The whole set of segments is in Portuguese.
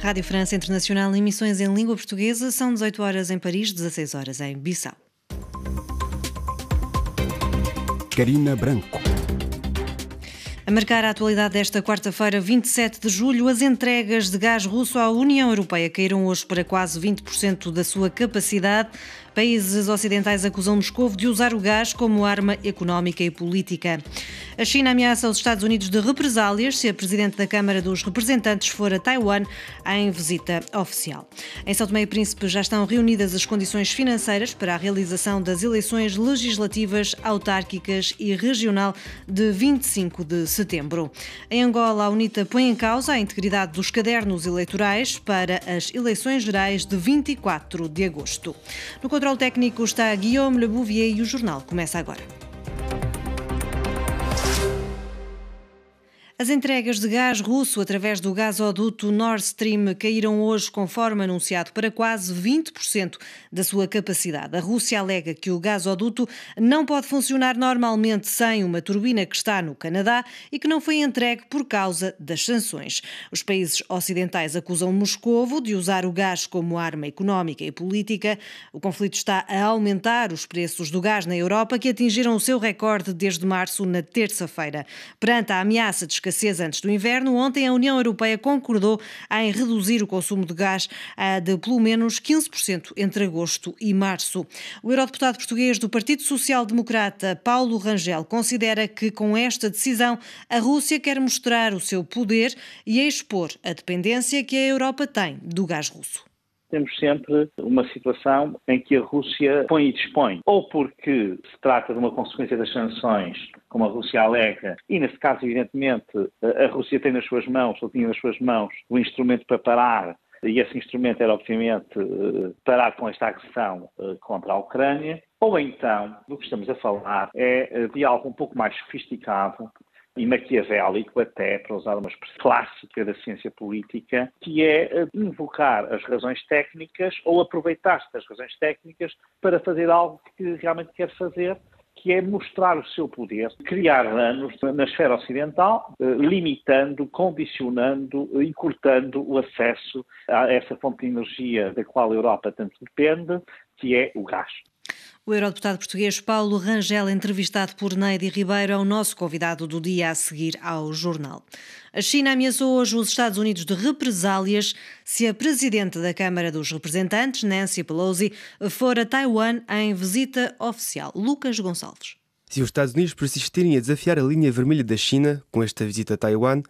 Rádio França Internacional, emissões em língua portuguesa, são 18 horas em Paris, 16 horas em Bissau. Carina Branco. A marcar a atualidade desta quarta-feira, 27 de julho, as entregas de gás russo à União Europeia caíram hoje para quase 20% da sua capacidade. Países ocidentais acusam Moscou de usar o gás como arma económica e política. A China ameaça os Estados Unidos de represálias se a Presidente da Câmara dos Representantes for a Taiwan em visita oficial. Em São Tomé e Príncipe já estão reunidas as condições financeiras para a realização das eleições legislativas, autárquicas e regional de 25 de setembro. Em Angola, a UNITA põe em causa a integridade dos cadernos eleitorais para as eleições gerais de 24 de agosto. No controle técnico está Guillaume Le Bouvier e o jornal começa agora. As entregas de gás russo através do gasoduto Nord Stream caíram hoje, conforme anunciado, para quase 20% da sua capacidade. A Rússia alega que o gasoduto não pode funcionar normalmente sem uma turbina que está no Canadá e que não foi entregue por causa das sanções. Os países ocidentais acusam Moscovo de usar o gás como arma económica e política. O conflito está a aumentar os preços do gás na Europa, que atingiram o seu recorde desde março, na terça-feira. Perante a ameaça de escassez antes do inverno, ontem a União Europeia concordou em reduzir o consumo de gás de pelo menos 15% entre agosto e março. O eurodeputado português do Partido Social Democrata, Paulo Rangel, considera que com esta decisão a Rússia quer mostrar o seu poder e expor a dependência que a Europa tem do gás russo. Temos sempre uma situação em que a Rússia põe e dispõe, ou porque se trata de uma consequência das sanções, como a Rússia alega, e nesse caso, evidentemente, a Rússia tem nas suas mãos, ou tinha nas suas mãos, o instrumento para parar, e esse instrumento era, obviamente, parar com esta agressão contra a Ucrânia, ou então, do que estamos a falar é de algo um pouco mais sofisticado, e maquiavélico até, para usar uma expressão clássica da ciência política, que é invocar as razões técnicas ou aproveitar-se das razões técnicas para fazer algo que realmente quer fazer, que é mostrar o seu poder, criar danos na esfera ocidental, limitando, condicionando e cortando o acesso a essa fonte de energia da qual a Europa tanto depende, que é o gás. O eurodeputado português Paulo Rangel, entrevistado por Neide Ribeiro, é o nosso convidado do dia a seguir ao jornal. A China ameaçou hoje os Estados Unidos de represálias se a Presidente da Câmara dos Representantes, Nancy Pelosi, for a Taiwan em visita oficial. Lucas Gonçalves. Se os Estados Unidos persistirem a desafiar a linha vermelha da China com esta visita a Taiwan,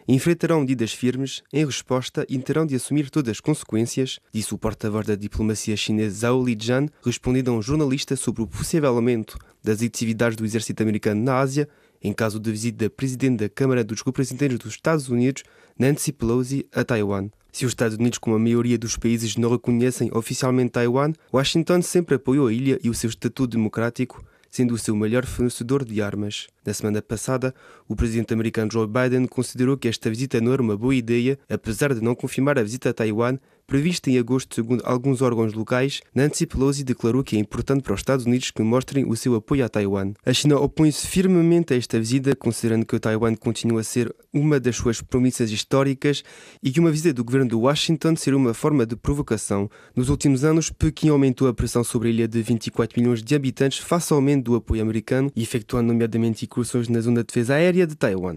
enfrentarão medidas firmes em resposta e terão de assumir todas as consequências, disse o porta-voz da diplomacia chinesa Zhao Lijian, respondendo a um jornalista sobre o possível aumento das atividades do exército americano na Ásia, em caso de visita da Presidente da Câmara dos Representantes dos Estados Unidos, Nancy Pelosi, a Taiwan. Se os Estados Unidos, como a maioria dos países, não reconhecem oficialmente Taiwan, Washington sempre apoiou a ilha e o seu estatuto democrático, sendo o seu maior fornecedor de armas. Na semana passada, o presidente americano Joe Biden considerou que esta visita não era uma boa ideia, apesar de não confirmar a visita a Taiwan, prevista em agosto segundo alguns órgãos locais. Nancy Pelosi declarou que é importante para os Estados Unidos que mostrem o seu apoio a Taiwan. A China opõe-se firmemente a esta visita, considerando que o Taiwan continua a ser uma das suas promessas históricas e que uma visita do governo de Washington seria uma forma de provocação. Nos últimos anos, Pequim aumentou a pressão sobre a ilha de 24 milhões de habitantes face ao aumento do apoio americano, efetuando nomeadamente incursões na zona de defesa aérea de Taiwan.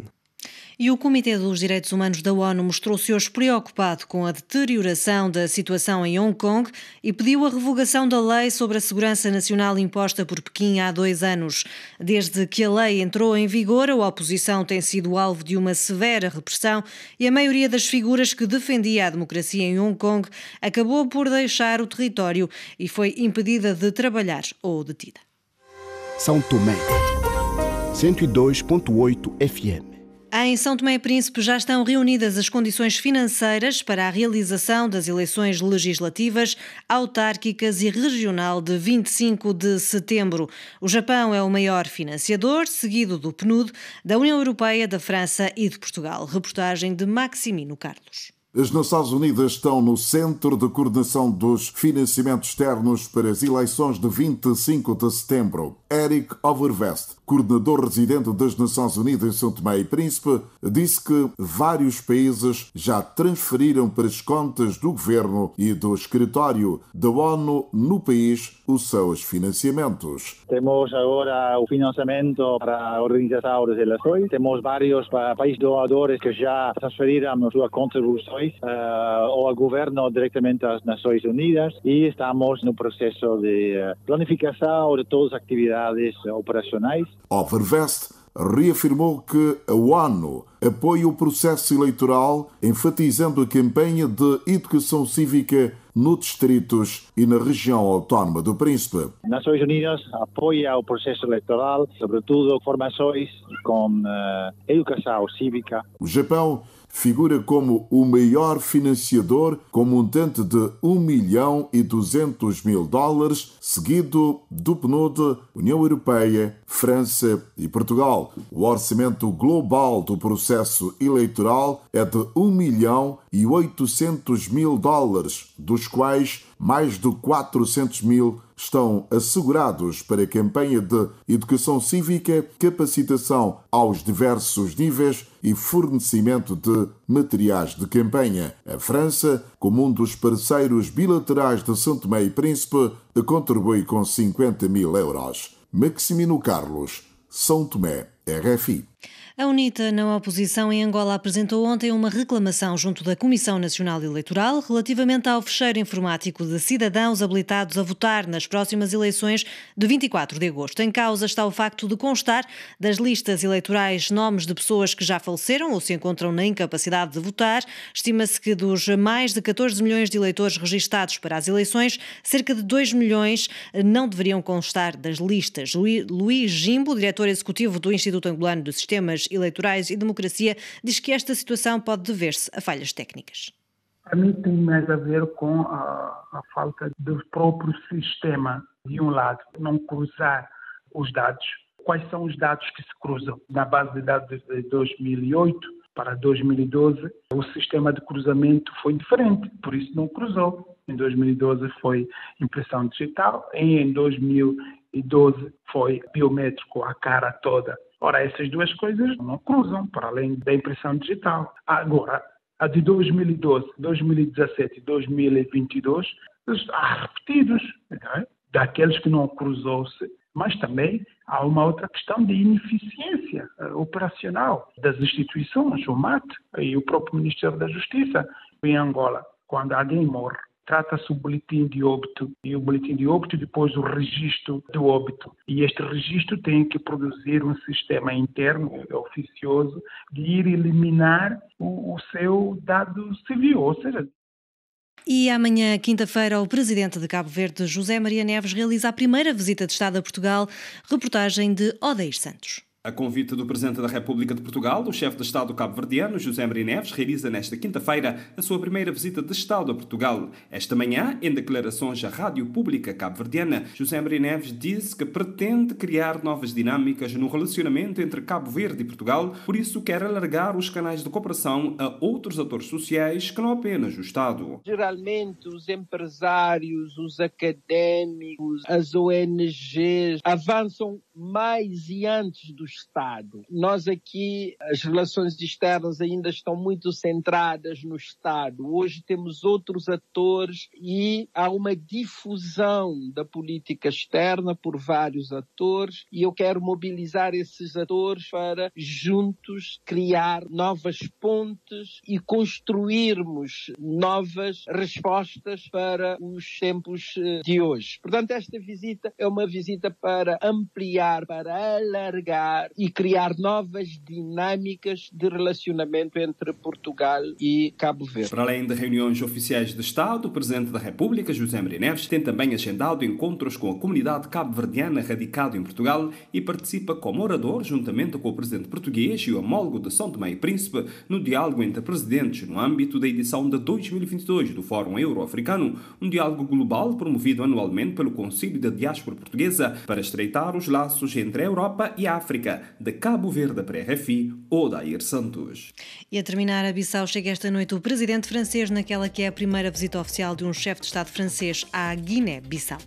E o Comitê dos Direitos Humanos da ONU mostrou-se hoje preocupado com a deterioração da situação em Hong Kong e pediu a revogação da lei sobre a segurança nacional imposta por Pequim há 2 anos. Desde que a lei entrou em vigor, a oposição tem sido alvo de uma severa repressão e a maioria das figuras que defendia a democracia em Hong Kong acabou por deixar o território e foi impedida de trabalhar ou detida. São Tomé, 102.8 FM. Em São Tomé e Príncipe já estão reunidas as condições financeiras para a realização das eleições legislativas, autárquicas e regional de 25 de setembro. O Japão é o maior financiador, seguido do PNUD, da União Europeia, da França e de Portugal. Reportagem de Maximino Carlos. As Nações Unidas estão no centro de coordenação dos financiamentos externos para as eleições de 25 de setembro. Eric Overvest, coordenador residente das Nações Unidas em São Tomé e Príncipe, disse que vários países já transferiram para as contas do governo e do escritório da ONU no país os seus financiamentos. Temos agora o financiamento para a organização das eleições. Temos vários países doadores que já transferiram as suas contribuições ao governo diretamente às Nações Unidas e estamos no processo de planificação de todas as atividades operacionais. Overvest reafirmou que a ONU apoia o processo eleitoral, enfatizando a campanha de educação cívica nos distritos e na região autónoma do Príncipe. As Nações Unidas apoia o processo eleitoral, sobretudo formações com educação cívica. O Japão figura como o maior financiador, com montante de $1.200.000, seguido do PNUD, União Europeia, França e Portugal. O orçamento global do processo eleitoral é de $1.800.000, dos quais mais de 400.000 estão assegurados para a campanha de educação cívica, capacitação aos diversos níveis e fornecimento de materiais de campanha. A França, como um dos parceiros bilaterais de São Tomé e Príncipe, contribui com €50.000. Maximino Carlos, São Tomé, RFI. A UNITA, na oposição em Angola, apresentou ontem uma reclamação junto da Comissão Nacional Eleitoral relativamente ao fecheiro informático de cidadãos habilitados a votar nas próximas eleições de 24 de agosto. Em causa está o facto de constar das listas eleitorais nomes de pessoas que já faleceram ou se encontram na incapacidade de votar. Estima-se que dos mais de 14 milhões de eleitores registados para as eleições, cerca de 2 milhões não deveriam constar das listas. Luís Jimbo, diretor executivo do Instituto Angolano de Sistemas Eleitorais e Democracia, diz que esta situação pode dever-se a falhas técnicas. Para mim tem mais a ver com a falta do próprio sistema, de um lado, não cruzar os dados. Quais são os dados que se cruzam? Na base de dados de 2008 para 2012, o sistema de cruzamento foi diferente, por isso não cruzou. Em 2012 foi impressão digital, em 2012 foi biométrico, a cara toda. Ora, essas duas coisas não cruzam, para além da impressão digital. Agora, a de 2012, 2017 e 2022, há repetidos, né? Daqueles que não cruzou-se, mas também há uma outra questão de ineficiência operacional das instituições, o MAT e o próprio Ministério da Justiça. Em Angola, quando alguém morre, trata-se o boletim de óbito e o boletim de óbito depois o registro do óbito. E este registro tem que produzir um sistema interno, oficioso, de ir eliminar o seu dado civil, ou seja... E amanhã, quinta-feira, o presidente de Cabo Verde, José Maria Neves, realiza a primeira visita de Estado a Portugal. Reportagem de Odeir Santos. A convite do Presidente da República de Portugal, o chefe de Estado cabo-verdiano, José Maria Neves, realiza nesta quinta-feira a sua primeira visita de Estado a Portugal. Esta manhã, em declarações à Rádio Pública cabo-verdiana, José Maria Neves disse que pretende criar novas dinâmicas no relacionamento entre Cabo Verde e Portugal, por isso quer alargar os canais de cooperação a outros atores sociais que não apenas o Estado. Geralmente, os empresários, os académicos, as ONGs avançam mais e antes do Estado. Nós aqui, as relações externas ainda estão muito centradas no Estado. Hoje temos outros atores e há uma difusão da política externa por vários atores e eu quero mobilizar esses atores para juntos criar novas pontes e construirmos novas respostas para os tempos de hoje. Portanto, esta visita é uma visita para ampliar, para alargar e criar novas dinâmicas de relacionamento entre Portugal e Cabo Verde. Para além de reuniões oficiais de Estado, o Presidente da República, José Maria Neves, tem também agendado encontros com a comunidade cabo-verdiana radicada em Portugal e participa como orador, juntamente com o Presidente português e o homólogo de São Tomé e Príncipe, no diálogo entre presidentes no âmbito da edição de 2022 do Fórum Euro-Africano, um diálogo global promovido anualmente pelo Conselho da Diáspora Portuguesa para estreitar os laços entre a Europa e a África. De Cabo Verde para a RFI, Odair Santos. E a terminar, a Bissau chega esta noite o presidente francês naquela que é a primeira visita oficial de um chefe de Estado francês à Guiné-Bissau.